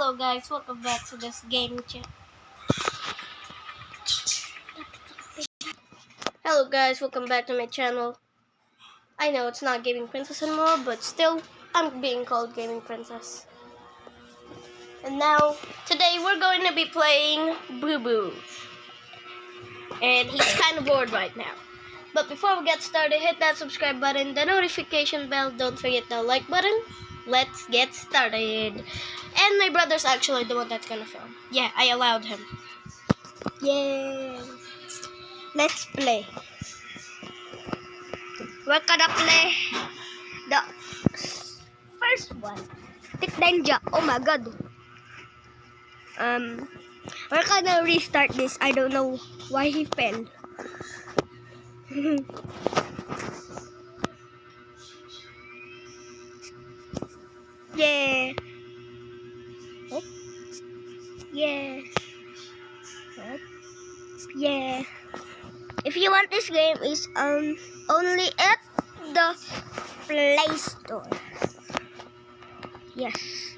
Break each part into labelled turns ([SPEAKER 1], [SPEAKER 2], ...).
[SPEAKER 1] Hello guys, welcome back to this gaming channel. Hello guys, welcome back to my channel. I know it's not Gaming Princess anymore, but still, I'm being called Gaming Princess. And now, today we're going to be playing Boo Boo. And he's kind of bored right now. But before we get started, hit that subscribe button, the notification bell, don't forget the like button. Let's get started. And my brother's actually the one that's gonna film. Yeah, I allowed him. Yeah. Let's play. We're gonna play the first one. Stick Ninja. Oh my god. We're gonna restart this. I don't know why he fell. Yeah. Oh. Yeah. Oh. Yeah. If you want this game, it's only at the Play Store. Yes.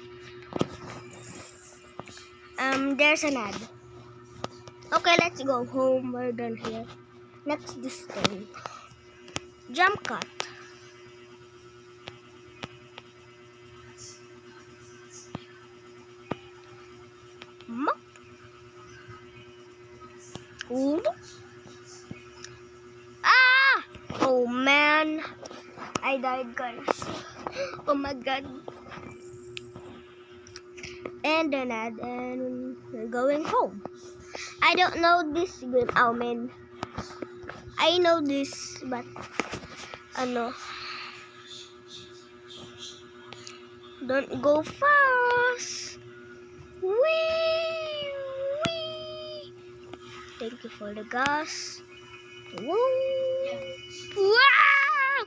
[SPEAKER 1] There's an ad. Okay, let's go home. We're done here. Next, this thing. Jump cut. Mop. Ooh. Ah! Oh man. I died, guys. Oh my god. And an ad, and we're going home. I don't know this game. Oh man. I know this, but ano. Don't go fast. Wee! Wee! Thank you for the gas. Woo! Wow!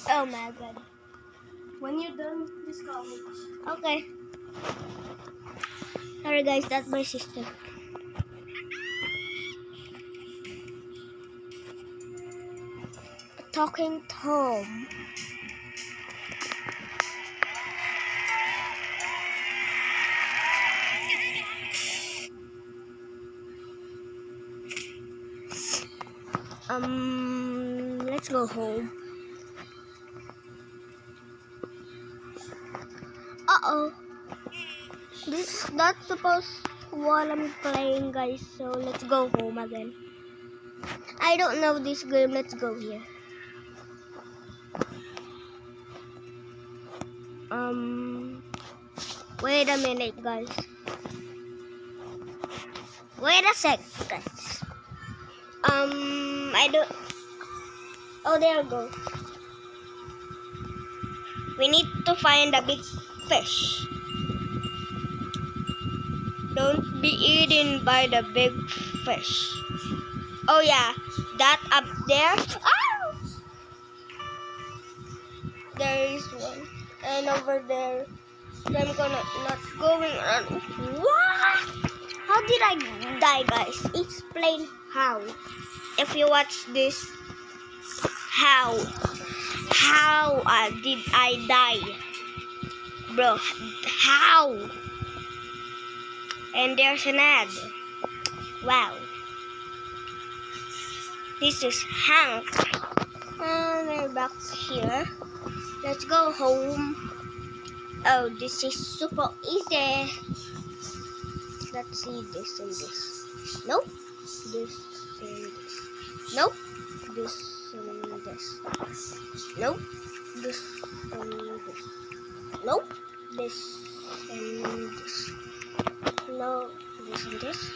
[SPEAKER 1] Oh my god.
[SPEAKER 2] When you're done, just call me.
[SPEAKER 1] Okay. Sorry guys, that's my sister. Talking Tom. Let's go home. Uh-oh. This is not supposed while I'm playing, guys, so let's go home again. I don't know this game. Let's go here. Wait a minute, guys. Wait a sec, guys. I don't. Oh, there we go. We need to find a big fish. Don't be eaten by the big fish. Oh yeah, that up there. Oh! There is one, and over there. I'm gonna not going on. What? How did I die, guys? Explain how. If you watch this, how did I die, bro? How? And there's an ad. Wow. This is Hank. And we're back here. Let's go home. Oh, this is super easy. Let's see this and this. Nope. This and this. Nope. This and this. Nope. This and this. Nope. This and this. No. This and this.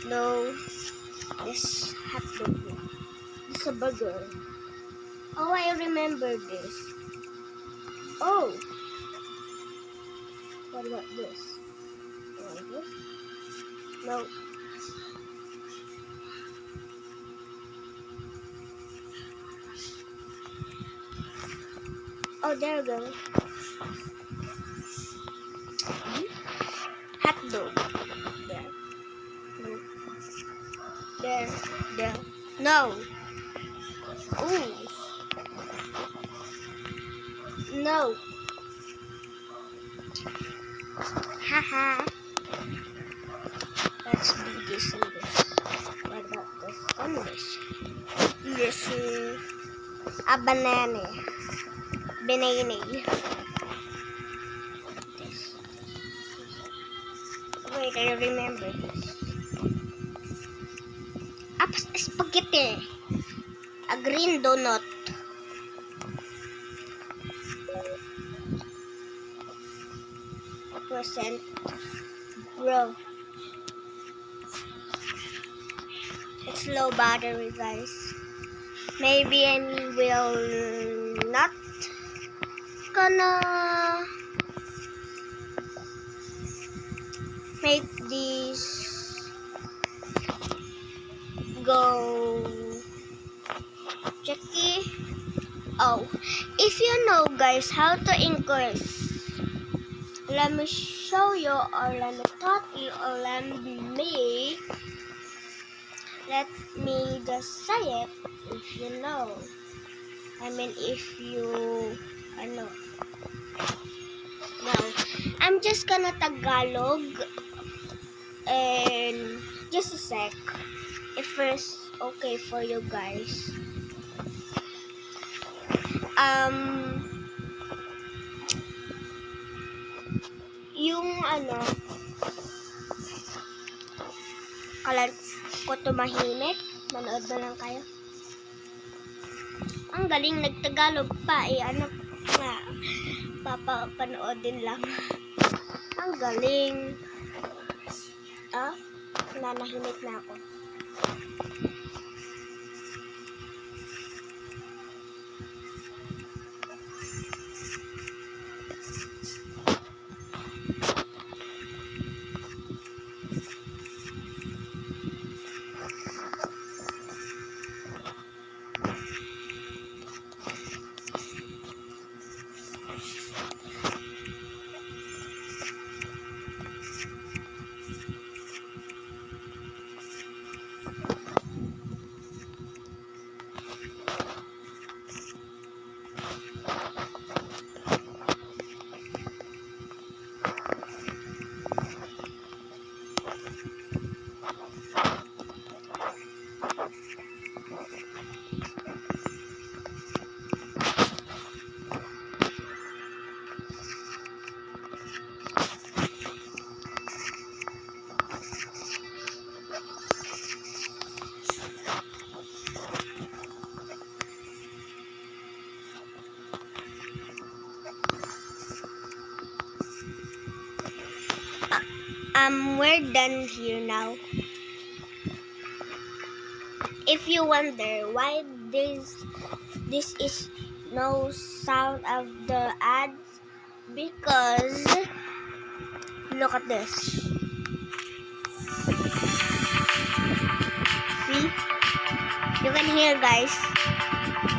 [SPEAKER 1] No. This hot dog. This is a burger. Oh, I remember this. Oh. What about this? This? No. Oh, there we go. Hot dog. There. No. There. There. No. Ooh. No.
[SPEAKER 3] Haha. Let's do this and this. What about this and this? This is a banana. Banana. This. Wait, I remember this. Spaghetti. A green donut. Percent. Bro. It's low battery, guys. Maybe I will not gonna make this go tricky. Oh, if you know, guys, how to increase, let me show you, or let me taught you, or let me just say it if you know. I mean, if you know. Now, I'm just gonna Tagalog and just a sec. If it's okay for you guys. Yung kalan ko tumahimik, manood na lang kayo. Ang galing nagtagalog pa, nga, papapanoodin lang. Ang galing. Nanahimik na ako. We're done here now. If you wonder why this is no sound of the ads, because look at this. See? You can hear, guys.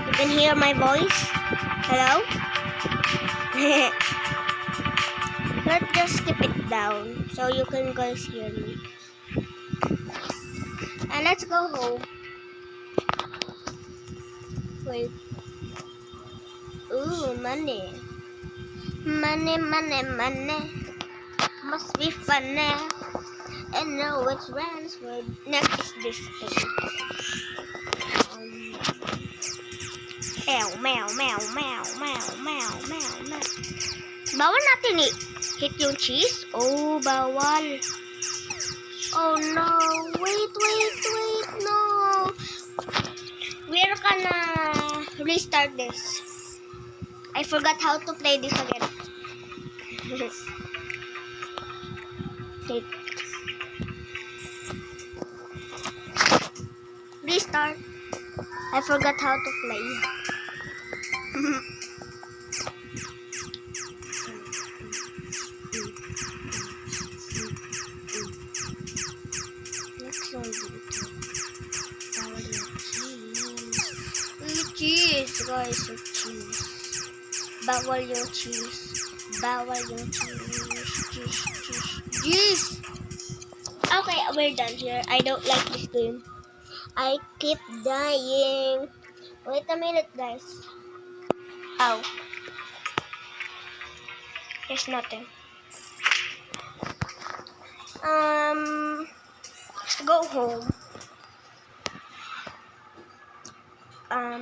[SPEAKER 3] You can hear my voice. Hello? Let's just skip it down so you can guys hear me. And let's go home. Wait. Ooh, money. Money, money, money. Must be funny. And know which rhymes word. Next is this thing. Meow, meow, meow, meow, meow, meow, meow. Bawal natin hit yung cheese. Oh, bawal. Oh no. Wait, no. We're gonna restart this. I forgot how to play this again. Restart. I forgot how to play. Next one dito. Bawal yung cheese. Cheese, guys, yung cheese. Bawal yung cheese. Bawal yung cheese. Okay, we're done here. I don't like this game. I keep dying. Wait a minute, guys. Ow. There's nothing. Let's go home.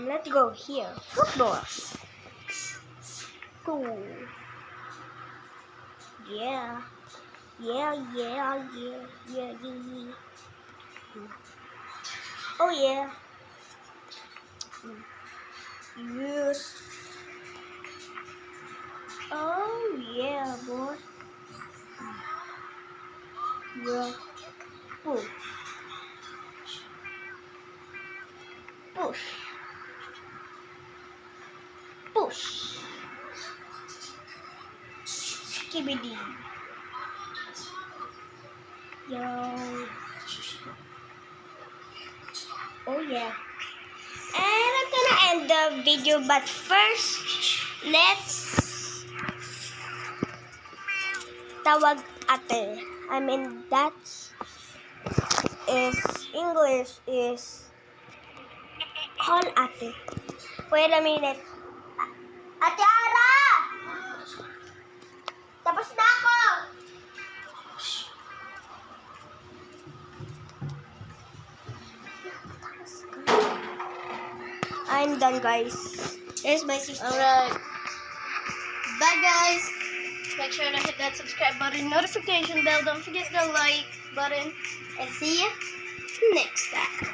[SPEAKER 3] Let's go here. Football. Cool. Yeah. Yeah. Oh yeah. Yes. Oh yeah, boy. Yeah. Push. Push. Push. Skibidi. Yo. Oh yeah. And I'm gonna end the video, but first, let's tawag ate. I mean, that's is English is call ate. Wait a minute. Ate Ara! Tapos na ako! I'm done, guys. Here's my sister.
[SPEAKER 1] Alright. Bye, guys. Make sure to hit that subscribe button, notification bell. Don't forget the like button. And see you next time.